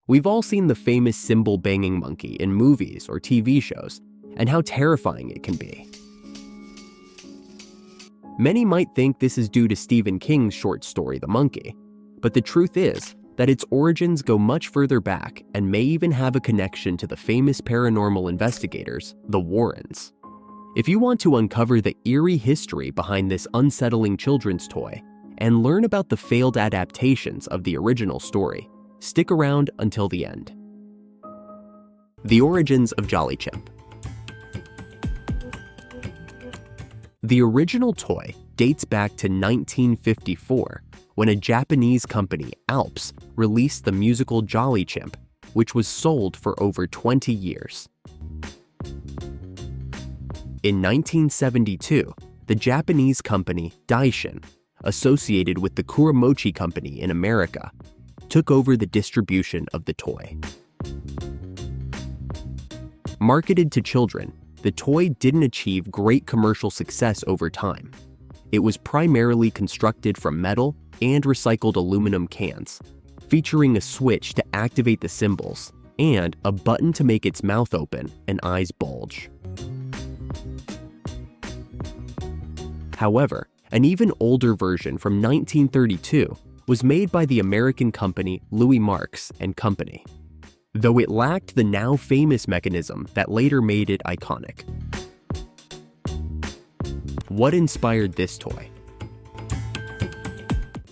We've all seen the famous cymbal banging monkey in movies or TV shows, and how terrifying it can be. Many might think this is due to Stephen King's short story, The Monkey, but the truth is that its origins go much further back and may even have a connection to the famous paranormal investigators, the Warrens. If you want to uncover the eerie history behind this unsettling children's toy and learn about the failed adaptations of the original story, stick around until the end. The origins of Jolly Chimp. The original toy dates back to 1954 when a Japanese company, Alps, released the musical Jolly Chimp, which was sold for over 20 years. In 1972, the Japanese company DAISHIN, associated with the Kuramochi Company in America, took over the distribution of the toy. Marketed to children, the toy didn't achieve great commercial success over time. It was primarily constructed from metal and recycled aluminum cans, featuring a switch to activate the cymbals and a button to make its mouth open and eyes bulge. However, an even older version from 1932 was made by the American company Louis Marks and Company, though it lacked the now famous mechanism that later made it iconic. What inspired this toy?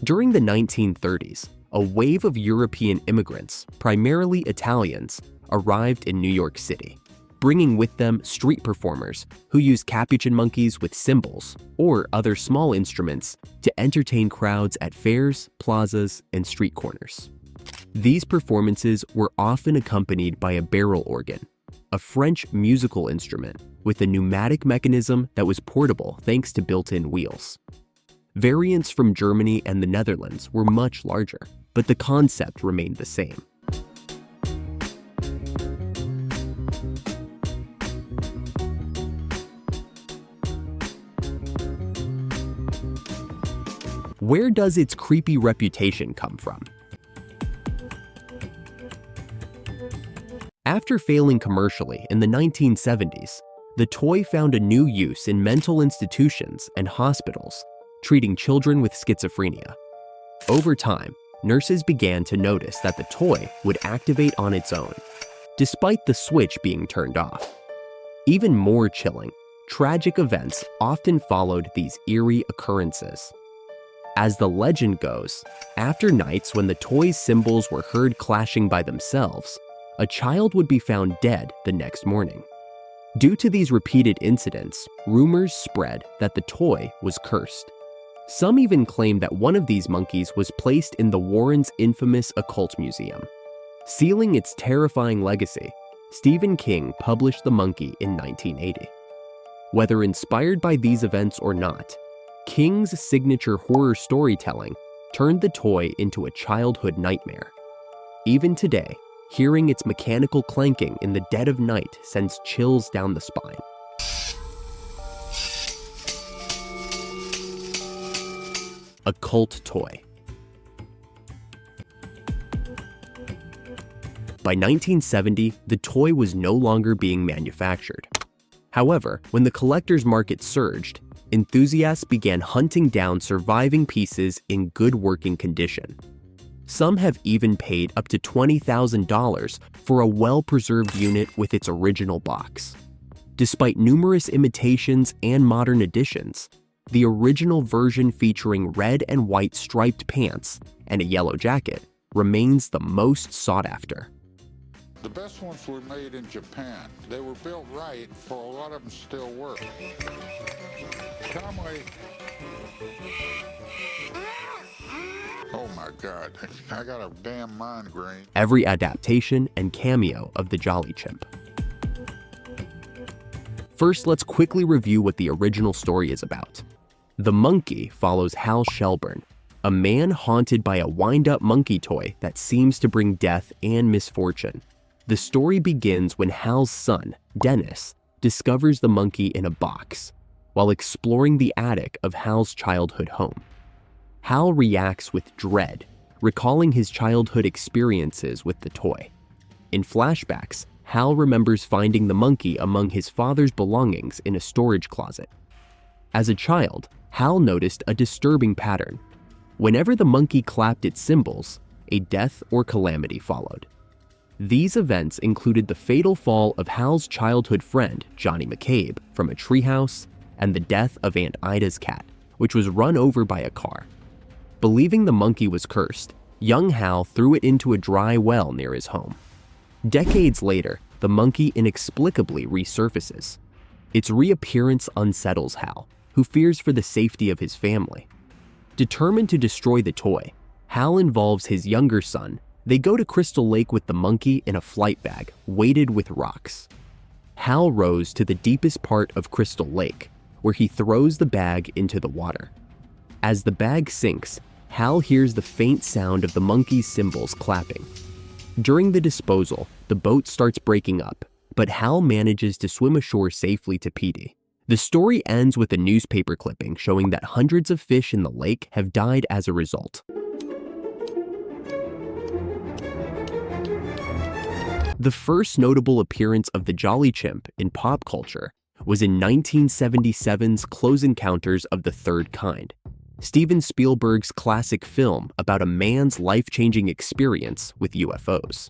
During the 1930s, a wave of European immigrants, primarily Italians, arrived in New York City, bringing with them street performers who used capuchin monkeys with cymbals or other small instruments to entertain crowds at fairs, plazas, and street corners. These performances were often accompanied by a barrel organ, a French musical instrument with a pneumatic mechanism that was portable thanks to built-in wheels. Variants from Germany and the Netherlands were much larger, but the concept remained the same. Where does its creepy reputation come from? After failing commercially in the 1970s, the toy found a new use in mental institutions and hospitals, treating children with schizophrenia. Over time, nurses began to notice that the toy would activate on its own, despite the switch being turned off. Even more chilling, tragic events often followed these eerie occurrences. As the legend goes, after nights when the toy's cymbals were heard clashing by themselves, a child would be found dead the next morning. Due to these repeated incidents, rumors spread that the toy was cursed. Some even claim that one of these monkeys was placed in the Warrens' infamous occult museum. Sealing its terrifying legacy, Stephen King published The Monkey in 1980. Whether inspired by these events or not, King's signature horror storytelling turned the toy into a childhood nightmare. Even today, hearing its mechanical clanking in the dead of night sends chills down the spine. A cult toy. By 1970, the toy was no longer being manufactured. However, when the collector's market surged, enthusiasts began hunting down surviving pieces in good working condition. Some have even paid up to $20,000 for a well-preserved unit with its original box. Despite numerous imitations and modern additions, the original version featuring red and white striped pants and a yellow jacket remains the most sought after. The best ones were made in Japan. They were built right, for a lot of them still work. Oh my God, I got a damn migraine. Every adaptation and cameo of the Jolly Chimp. First, let's quickly review what the original story is about. The Monkey follows Hal Shelburne, a man haunted by a wind-up monkey toy that seems to bring death and misfortune. The story begins when Hal's son, Dennis, discovers the monkey in a box while exploring the attic of Hal's childhood home. Hal reacts with dread, recalling his childhood experiences with the toy. In flashbacks, Hal remembers finding the monkey among his father's belongings in a storage closet. As a child, Hal noticed a disturbing pattern. Whenever the monkey clapped its cymbals, a death or calamity followed. These events included the fatal fall of Hal's childhood friend, Johnny McCabe, from a treehouse, and the death of Aunt Ida's cat, which was run over by a car. Believing the monkey was cursed, young Hal threw it into a dry well near his home. Decades later, the monkey inexplicably resurfaces. Its reappearance unsettles Hal, who fears for the safety of his family. Determined to destroy the toy, Hal involves his younger son. They go to Crystal Lake with the monkey in a flight bag, weighted with rocks. Hal rows to the deepest part of Crystal Lake, where he throws the bag into the water. As the bag sinks, Hal hears the faint sound of the monkey's cymbals clapping. During the disposal, the boat starts breaking up, but Hal manages to swim ashore safely to Petey. The story ends with a newspaper clipping showing that hundreds of fish in the lake have died as a result. The first notable appearance of the Jolly Chimp in pop culture was in 1977's Close Encounters of the Third Kind, Steven Spielberg's classic film about a man's life-changing experience with UFOs.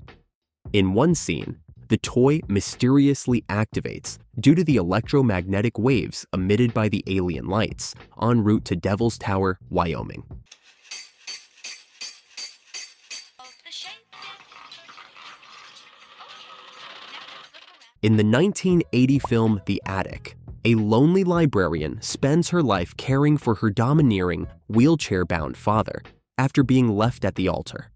In one scene, the toy mysteriously activates due to the electromagnetic waves emitted by the alien lights en route to Devil's Tower, Wyoming. In the 1980 film The Attic, a lonely librarian spends her life caring for her domineering, wheelchair-bound father after being left at the altar.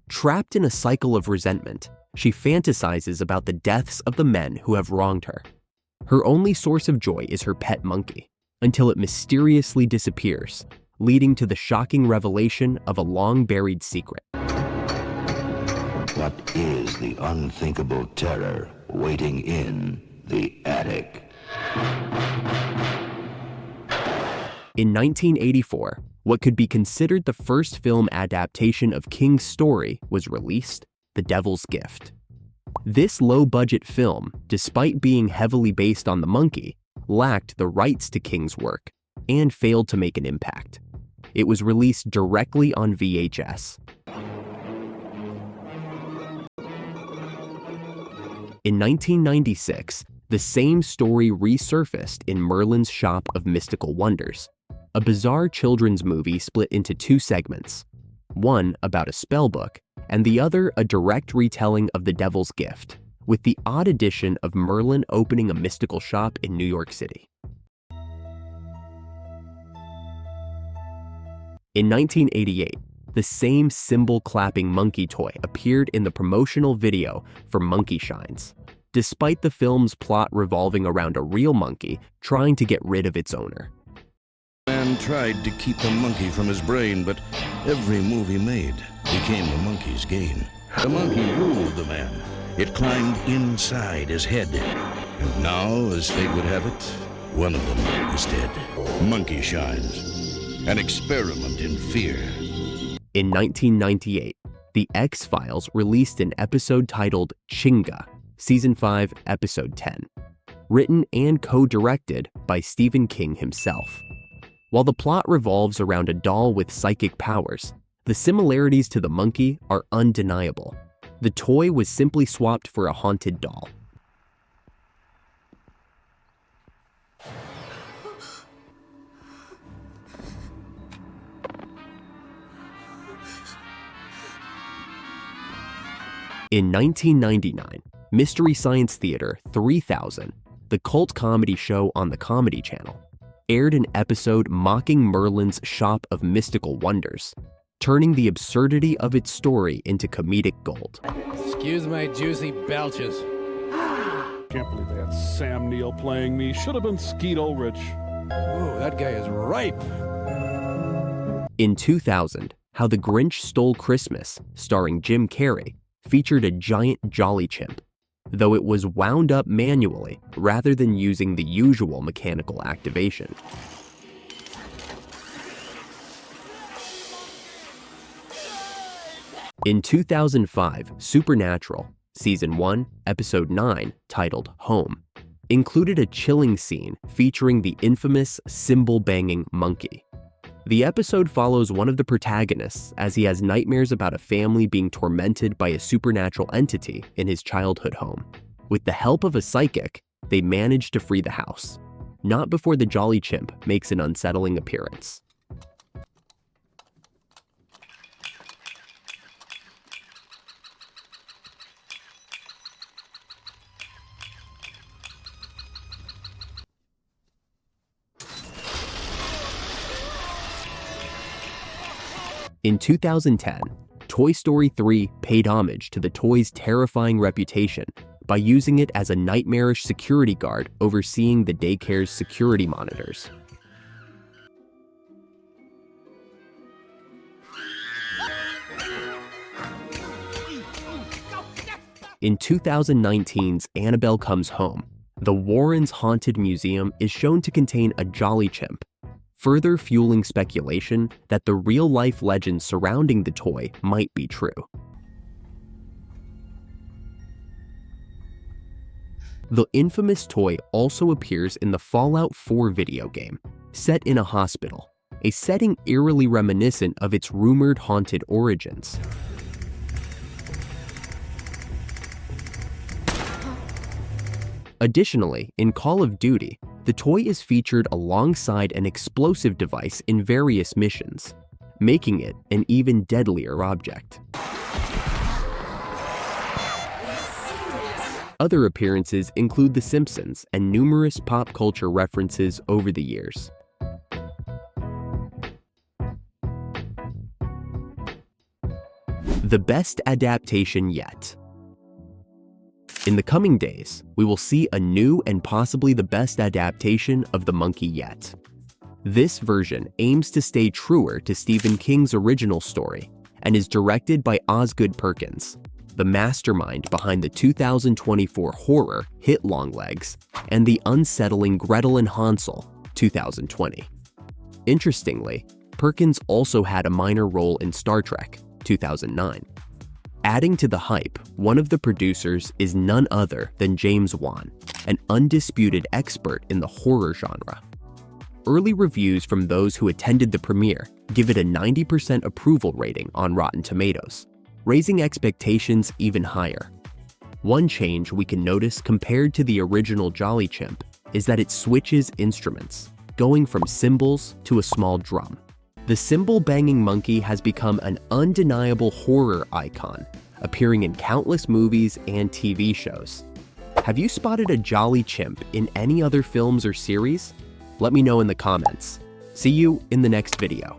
Trapped in a cycle of resentment, she fantasizes about the deaths of the men who have wronged her. Her only source of joy is her pet monkey, until it mysteriously disappears, leading to the shocking revelation of a long-buried secret. What is the unthinkable terror waiting in the attic? In 1984, what could be considered the first film adaptation of King's story was released, The Devil's Gift. This low-budget film, despite being heavily based on the monkey, lacked the rights to King's work and failed to make an impact. It was released directly on VHS. In 1996, the same story resurfaced in Merlin's Shop of Mystical Wonders, a bizarre children's movie split into two segments, one about a spellbook and the other a direct retelling of The Devil's Gift, with the odd addition of Merlin opening a mystical shop in New York City. In 1988, the same cymbal-clapping monkey toy appeared in the promotional video for Monkey Shines, despite the film's plot revolving around a real monkey trying to get rid of its owner. Man tried to keep the monkey from his brain, but every move he made became the monkey's gain. The monkey ruled the man. It climbed inside his head. And now, as fate would have it, one of them is dead. Monkey Shines, an experiment in fear. In 1998, The X-Files released an episode titled Chinga, Season 5, Episode 10, written and co-directed by Stephen King himself. While the plot revolves around a doll with psychic powers, the similarities to the monkey are undeniable. The toy was simply swapped for a haunted doll. In 1999, Mystery Science Theater 3000, the cult comedy show on the Comedy Channel, aired an episode mocking Merlin's Shop of Mystical Wonders, turning the absurdity of its story into comedic gold. Excuse my juicy belches. Can't believe they had Sam Neill playing me. Should have been Skeet Ulrich. Ooh, that guy is ripe. In 2000, How the Grinch Stole Christmas, starring Jim Carrey, featured a giant Jolly Chimp, though it was wound up manually rather than using the usual mechanical activation. In 2005, Supernatural, Season 1, Episode 9, titled Home, included a chilling scene featuring the infamous cymbal-banging monkey. The episode follows one of the protagonists as he has nightmares about a family being tormented by a supernatural entity in his childhood home. With the help of a psychic, they manage to free the house, not before the Jolly Chimp makes an unsettling appearance. In 2010, Toy Story 3 paid homage to the toy's terrifying reputation by using it as a nightmarish security guard overseeing the daycare's security monitors. In 2019's Annabelle Comes Home, the Warrens' Haunted Museum is shown to contain a Jolly Chimp, further fueling speculation that the real-life legends surrounding the toy might be true. The infamous toy also appears in the Fallout 4 video game, set in a hospital, a setting eerily reminiscent of its rumored haunted origins. Additionally, in Call of Duty, the toy is featured alongside an explosive device in various missions, making it an even deadlier object. Other appearances include The Simpsons and numerous pop culture references over the years. The best adaptation yet. In the coming days, we will see a new and possibly the best adaptation of The Monkey yet. This version aims to stay truer to Stephen King's original story and is directed by Osgood Perkins, the mastermind behind the 2024 horror hit Longlegs and the unsettling Gretel and Hansel 2020. Interestingly, Perkins also had a minor role in Star Trek 2009. Adding to the hype, one of the producers is none other than James Wan, an undisputed expert in the horror genre. Early reviews from those who attended the premiere give it a 90% approval rating on Rotten Tomatoes, raising expectations even higher. One change we can notice compared to the original Jolly Chimp is that it switches instruments, going from cymbals to a small drum. The cymbal-banging monkey has become an undeniable horror icon, appearing in countless movies and TV shows. Have you spotted a Jolly Chimp in any other films or series? Let me know in the comments. See you in the next video.